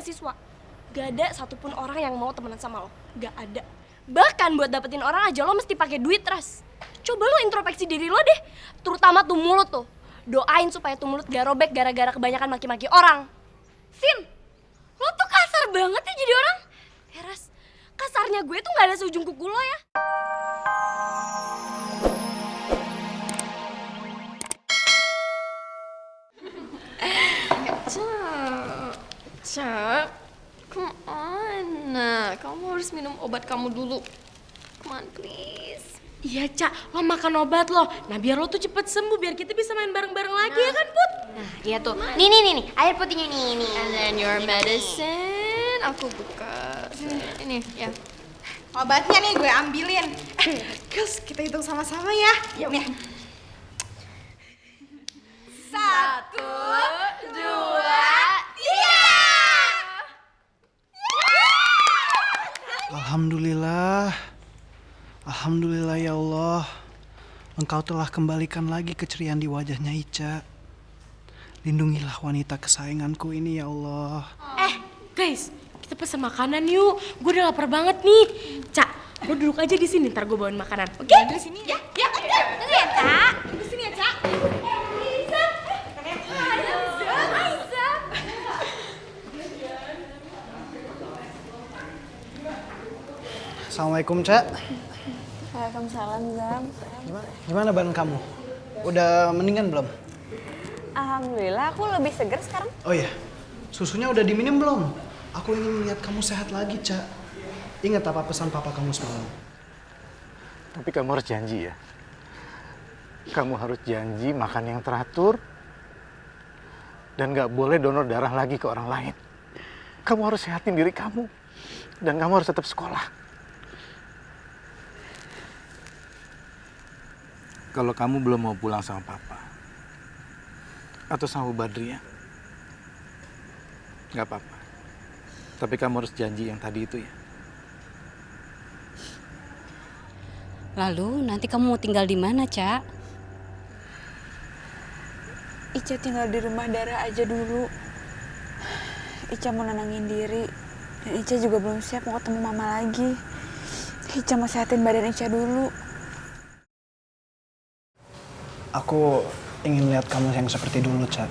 siswa. Gak ada satupun orang yang mau temenan sama lo. Gak ada. Bahkan buat dapetin orang aja lo mesti pakai duit, Ras. Coba lo introspeksi diri lo deh. Terutama tuh mulut tuh. Doain supaya tuh mulut gak robek gara-gara kebanyakan maki-maki orang. Sin, lo tuh kasar banget ya jadi orang. Ras, kasarnya gue tuh gak ada seujung kuku lo ya. Cak, come on. Kamu harus minum obat kamu dulu. Come on, please. Iya, Cak, lo makan obat lo. Nah, biar lo tuh cepet sembuh, biar kita bisa main bareng-bareng lagi ya kan, Put? Nah, iya tuh. Nih, air putihnya nih. And then your medicine, aku buka. Ini, ya. Obatnya nih gue ambilin. Terus kita hitung sama-sama ya. Nih. 1, 2, 3. Alhamdulillah ya Allah. Engkau telah kembalikan lagi keceriaan di wajahnya Ica. Lindungilah wanita kesayanganku ini ya Allah. Guys, kita pesen makanan yuk. Gue udah lapar banget nih. Cak, lo duduk aja di sini, ntar gue bawain makanan. Oke? Di sini ya. Tunggu ya, Cak. Di sini ya, Cak. Assalamualaikum, Cak. Waalaikumsalam, Zam. Gimana badan kamu? Udah mendingan belum? Alhamdulillah, aku lebih seger sekarang. Oh iya, susunya udah diminum belum? Aku ingin melihat kamu sehat lagi, Cak. Ingat apa pesan papa kamu semalam? Tapi kamu harus janji ya. Kamu harus janji makan yang teratur. Dan gak boleh donor darah lagi ke orang lain. Kamu harus sehatin diri kamu. Dan kamu harus tetap sekolah. Kalau kamu belum mau pulang sama papa. Atau sama Bu Badriah. Gak apa-apa. Tapi kamu harus janji yang tadi itu ya. Lalu nanti kamu mau tinggal di mana, Cak? Ica tinggal di rumah Dara aja dulu. Ica mau nenangin diri. Dan Ica juga belum siap mau ketemu mama lagi. Ica mau sehatin badan Ica dulu. Aku ingin lihat kamu yang seperti dulu, Cak.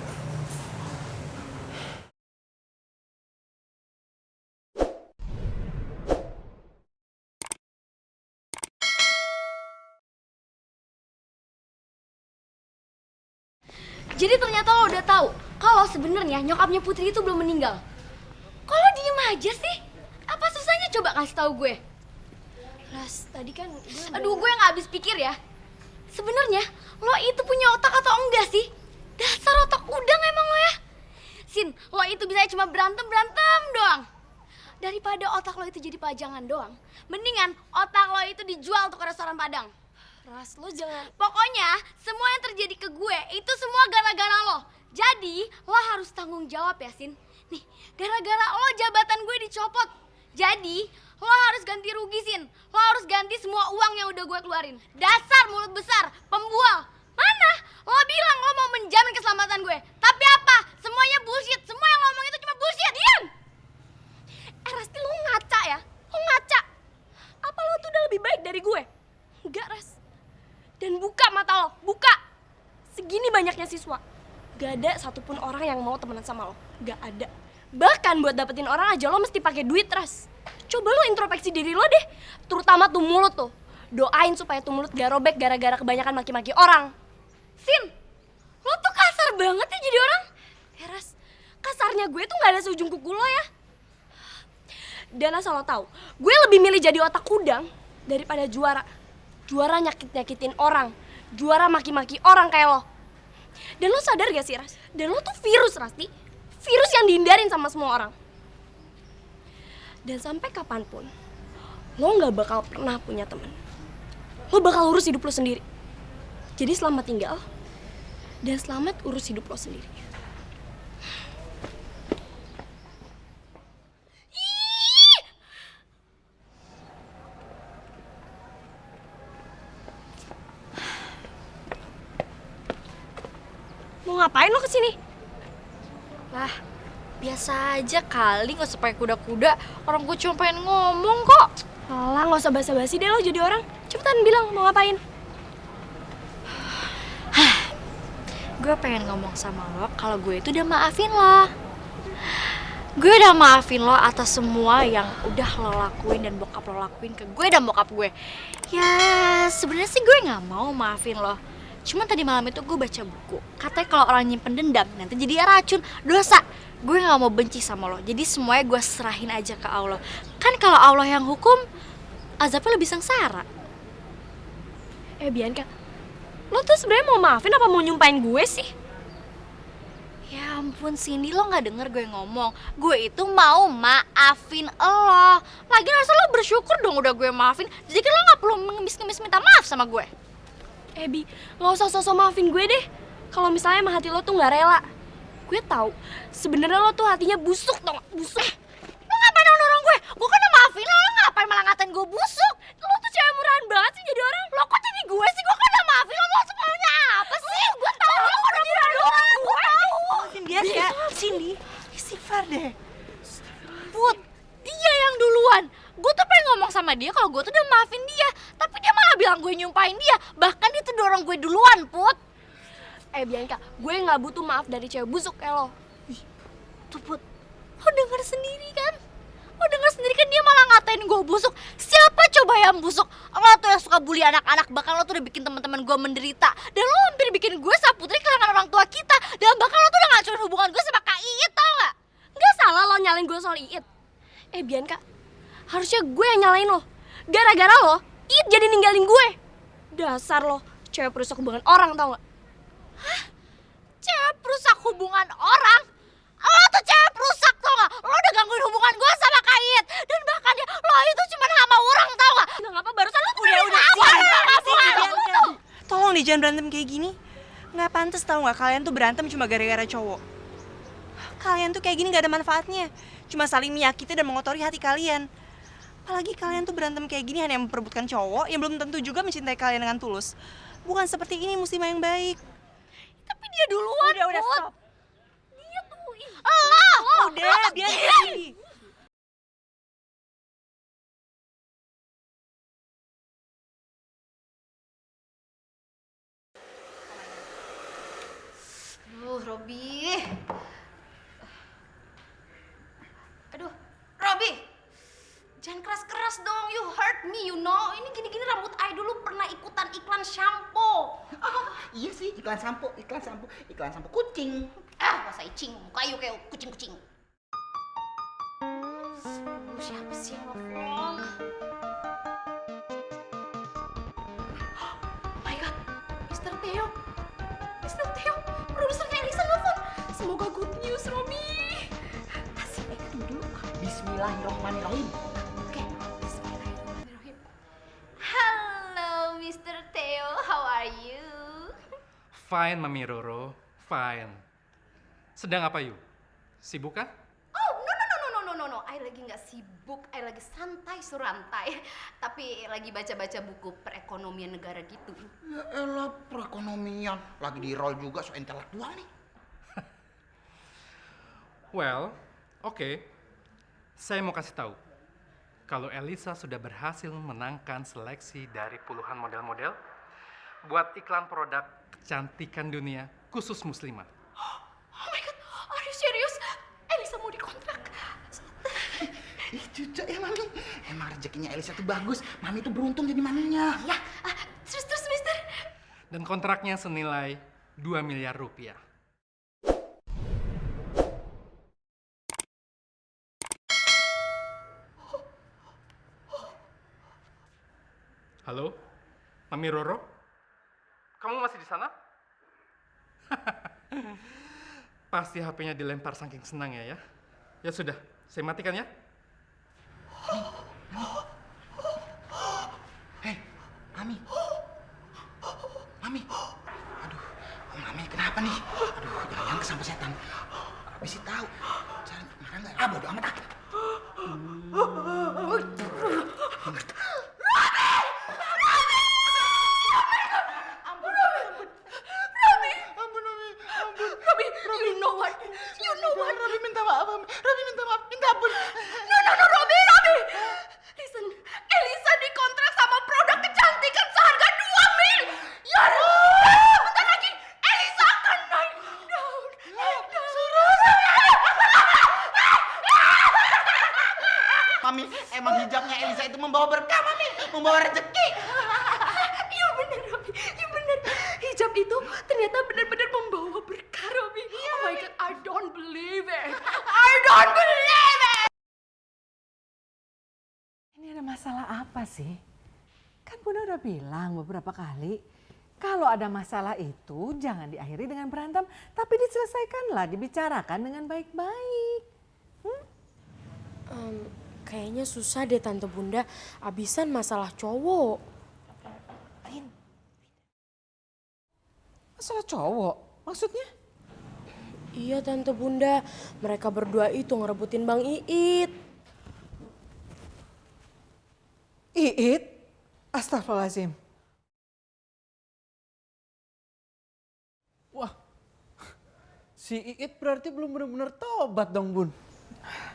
Jadi ternyata lo udah tahu kalau sebenarnya nyokapnya Putri itu belum meninggal. Kalau diem aja sih? Apa susahnya coba kasih tahu gue? Ras, tadi kan gue nggak habis pikir ya. Sebenarnya lo itu punya otak atau enggak sih? Dasar otak udang emang lo ya. Sin, lo itu bisa cuma berantem doang. Daripada otak lo itu jadi pajangan doang, mendingan otak lo itu dijual tuh ke restoran Padang. Ras, lo jangan. Pokoknya semua yang terjadi ke gue itu semua gara-gara lo. Jadi lo harus tanggung jawab ya, Sin. Nih, gara-gara lo jabatan gue dicopot. Jadi lo harus ganti rugi, Sin. Lo harus ganti semua uang yang udah gue keluarin. Dasar mulut besar, pembual. Mana? Lo bilang lo mau menjamin keselamatan gue. Tapi apa? Semuanya bullshit. Semua yang lo ngomong itu cuma bullshit. Diam! Rasti lo ngaca ya? Lo ngaca. Apa lo tuh udah lebih baik dari gue? Enggak, Ras. Dan buka mata lo, buka. Segini banyaknya siswa. Gak ada satupun orang yang mau temenan sama lo. Gak ada. Bahkan buat dapetin orang aja lo mesti pakai duit, Ras. Coba lo introspeksi diri lo deh. Terutama tuh mulut tuh. Doain supaya tuh mulut gak robek gara-gara kebanyakan maki-maki orang. Sin, lo tuh kasar banget ya jadi orang. Ras, kasarnya gue tuh gak ada seujung kuku lo ya. Dan asal lo tahu, gue lebih milih jadi otak udang daripada juara. Juara nyakit-nyakitin orang. Juara maki-maki orang kayak lo. Dan lo sadar gak sih, Ras? Dan lo tuh virus, Rasti. Virus yang dihindarin sama semua orang. Dan sampai kapanpun, lo gak bakal pernah punya teman. Lo bakal urus hidup lo sendiri. Jadi selamat tinggal. Dan selamat urus hidup lo sendiri. Mau ngapain lo kesini? Lah, Biasa aja kali, gak usah pakai kuda-kuda. Orang gue cuma pengen ngomong kok. Alah, gak usah basa-basi deh lo jadi orang. Cepetan bilang mau ngapain. Gue pengen ngomong sama lo kalau gue itu udah maafin lo. Gue udah maafin lo atas semua yang udah lo lakuin dan bokap lo lakuin ke gue dan bokap gue. Ya sebenarnya sih gue nggak mau maafin lo. Cuman tadi malam itu gue baca buku. Katanya kalau orang nyimpen dendam nanti jadi racun, dosa. Gue nggak mau benci sama lo. Jadi semuanya gue serahin aja ke Allah. Kan kalau Allah yang hukum, azabnya lebih sengsara. Bianca, lo tuh sebenarnya mau maafin apa mau nyumpain gue sih? Ya ampun Cindy, lo gak denger gue ngomong. Gue itu mau maafin lo. Lagian harusnya lo bersyukur dong udah gue maafin. Jadi kan lo gak perlu ngemis-ngemis minta maaf sama gue. Bi, gak usah sosok maafin gue deh. Kalau misalnya emang hati lo tuh gak rela. Gue tahu sebenarnya lo tuh hatinya busuk, tau gak? Busuk. Lo ngapain dorong gue? Gue kan udah maafin lo ngapain malah ngatain gue busuk? Lo tuh cewek murahan banget sih jadi orang. Lo kok jadi gue sih? Gue kan udah maafin lo semuanya apa sih? Gue tahu lo udah murahan orang. Gue tahu. Biasa, Cindy, istighfar deh. Put, dia yang duluan. Gue tuh pengen ngomong sama dia kalau gue tuh udah maafin dia. Tapi dia malah bilang gue nyumpain dia. Bahkan dia tuh dorong gue duluan, Put. Bianca, gue gak butuh maaf dari cewek busuk kayak lo. Tuh Put, lo denger sendiri kan? Lo denger sendiri kan dia malah ngatain gue busuk. Siapa coba yang busuk? Lo tuh yang suka bully anak-anak. Bahkan lo tuh udah bikin teman-teman gue menderita. Dan lo hampir bikin gue sama Putri kehilangan orang tua kita. Dan bahkan lo tuh udah ngancurin hubungan gue sama Kak Iit, tau gak? Gak salah lo nyalain gue soal Iit. Bianca, harusnya gue yang nyalain lo. Gara-gara lo, Iit jadi ninggalin gue. Dasar lo, cewek perusak hubungan orang tau gak? Hah? Cewek perusak hubungan orang? Lo tuh cewek perusak tau gak? Lo udah gangguin hubungan gue sama Kak Iit. Dan bahkan ya, lo itu cuma sama orang tau gak? Nggak ngapa barusan lo Udah, Bianca. Tolong deh jangan berantem kayak gini. Nggak pantas tau nggak kalian tuh berantem cuma gara-gara cowok. Kalian tuh kayak gini nggak ada manfaatnya. Cuma saling menyakiti dan mengotori hati kalian. Apalagi kalian tuh berantem kayak gini hanya memperebutkan cowok yang belum tentu juga mencintai kalian dengan tulus. Bukan seperti ini muslimah yang baik. Tapi dia duluan, Udah Put. stop. Dia tuh, Udah, biar Cindy. Robi. Aduh, Robi. Jangan keras-keras dong, you hurt me, you know. Ini gini-gini rambut I dulu pernah ikutan iklan shampoo. Iya sih, iklan sampo kucing. Masa icing, muka you kayak kucing-kucing. Siapa sih yang nelfon? Oh my god, Mr. Theo. Mr. Theo, produsernya Elisa nelfon. Semoga good news, Robi. Kasih dulu. Bismillahirrahmanirrahim. Oke, bismillahirrahmanirrahim. Halo, Mr. Theo, how are you? Fine, Mami Roro. Fine. Sedang apa, Yu? Sibuk kah? Oh, no. I lagi nggak sibuk, I lagi santai surantai. Tapi lagi baca-baca buku perekonomian negara gitu. Ya elah, perekonomian. Lagi di roll juga so intelektual nih. Well, oke. Saya mau kasih tahu. Kalau Elisa sudah berhasil menangkan seleksi dari puluhan model-model buat iklan produk kecantikan dunia khusus muslimah. Oh my god, are you serious? Elisa mau dikontrak. Ih, cucok ya Mami. Emang rezekinya Elisa tuh bagus. Mami tuh beruntung jadi maminya. Ya, terus mister. Dan kontraknya senilai 2 miliar rupiah. Halo, Mami Roro? Kamu masih di sana? Pasti HP-nya dilempar saking senang ya. Ya sudah, saya matikan ya. Hei, Mami. Aduh, Mami kenapa nih? Aduh, jangan kesampe setan. Habis sih tahu. Cara marah nggak? Bodo amat ah. Robi, you know what? Robi minta maaf, Mami, emang hijabnya Elisa itu membawa berkah, Mami. Membawa rezeki. Iya bener, Robi. Iya bener. Hijab itu ternyata benar-benar membawa berkah, Robi. Oh my God, I don't believe it. I don't believe it. Ini ada masalah apa sih? Kan Bunda udah bilang beberapa kali, kalau ada masalah itu jangan diakhiri dengan berantem, tapi diselesaikanlah, dibicarakan dengan baik-baik. Kayaknya susah deh Tante Bunda, abisan masalah cowok. Masalah cowok? Maksudnya? Iya Tante Bunda, mereka berdua itu ngerebutin Bang Iit. Iit? Astagfirullahaladzim. Wah, si Iit berarti belum benar-benar tobat dong, Bun.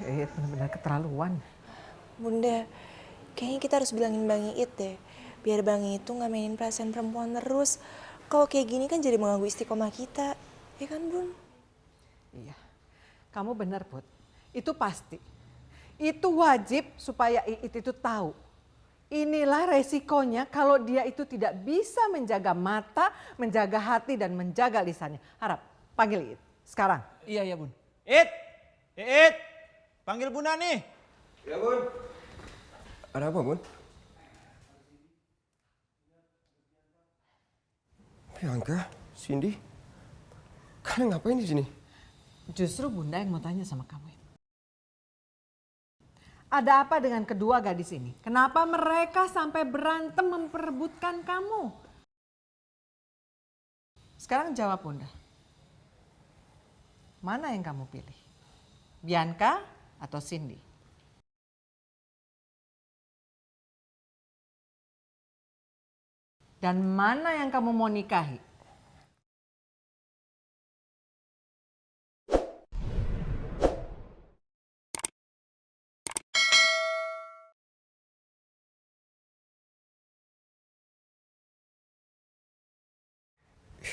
Iit benar-benar keterlaluan. Bunda, kayaknya kita harus bilangin Bang Iit deh. Biar Bang Iit tuh gak mainin perasaan perempuan terus. Kalau kayak gini kan jadi mengganggu istiqomah kita. Ya kan, Bun? Iya, kamu benar, Put. Itu pasti. Itu wajib supaya Iit itu tahu. Inilah resikonya kalau dia itu tidak bisa menjaga mata, menjaga hati, dan menjaga lisannya. Harap, panggil Iit sekarang. Iya, Bun. Iit, panggil Bunda nih. Ya, Bun. Ada apa, Bun? Bianca, Cindy, kalian ngapain di sini? Justru Bunda yang mau tanya sama kamu. Ada apa dengan kedua gadis ini? Kenapa mereka sampai berantem memperebutkan kamu? Sekarang jawab Bunda. Mana yang kamu pilih? Bianca atau Cindy? Dan mana yang kamu mau nikahi?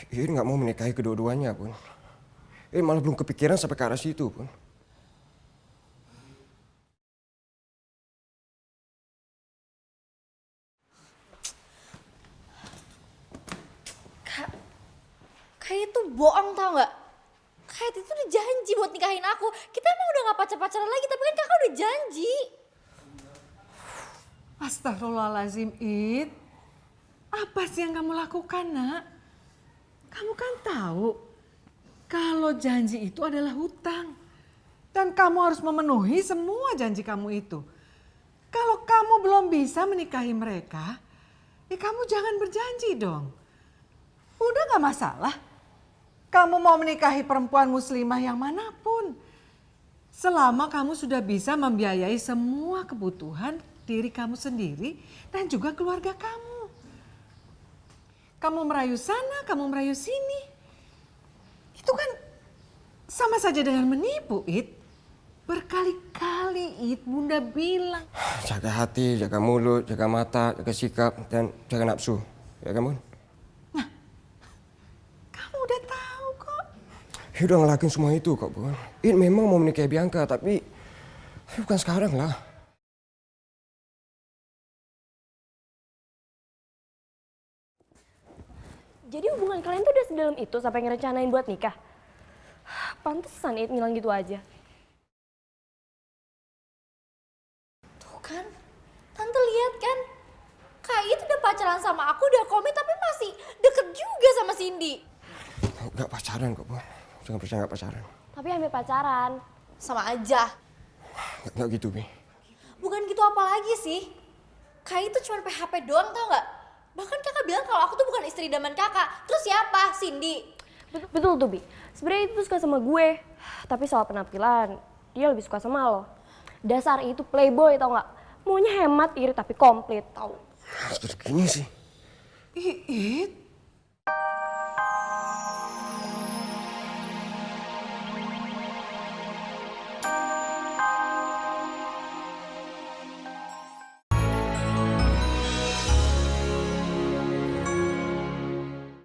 Iit nggak mau menikahi kedua-duanya, Bun. Iit malah belum kepikiran sampai ke arah situ, Bun. Kayak itu bohong tau gak? Kayak itu udah janji buat nikahin aku. Kita emang udah gak pacar-pacaran lagi, tapi kan kakak udah janji. Astagfirullahaladzim, It. Apa sih yang kamu lakukan, nak? Kamu kan tahu kalau janji itu adalah hutang. Dan kamu harus memenuhi semua janji kamu itu. Kalau kamu belum bisa menikahi mereka, ya kamu jangan berjanji dong. Udah gak masalah. Kamu mau menikahi perempuan muslimah yang manapun. Selama kamu sudah bisa membiayai semua kebutuhan diri kamu sendiri dan juga keluarga kamu. Kamu merayu sana, kamu merayu sini. Itu kan sama saja dengan menipu, It. Berkali-kali, It, Bunda bilang. Jaga hati, jaga mulut, jaga mata, jaga sikap, dan jaga nafsu. Ya kan, Bun? Nah, kamu udah tahu kok. Ya udah ngelakuin semua itu kok, Bun. It memang mau menikahi Bianca, tapi bukan sekarang lah. Jadi hubungan kalian tuh udah sedalam itu sampai ngerencanain buat nikah? Pantesan It ngilang gitu aja. Tuh kan, Tante lihat kan? Kak itu udah pacaran sama aku, udah komit tapi masih deket juga sama Cindy. Gak pacaran kok, Bun. Jangan percaya gak pacaran. Tapi hampir pacaran. Sama aja. Gak gitu, Bi. Bukan gitu apa lagi sih? Kak itu cuma PHP doang tau gak? Bahkan kakak bilang kalau aku tuh bukan istri idaman kakak. Terus siapa? Cindy. Betul tuh, Bi. Sebenarnya itu suka sama gue. Tapi soal penampilan, dia lebih suka sama lo. Dasar itu playboy tau gak? Maunya hemat, irit tapi komplit tau. Terus gini sih. It,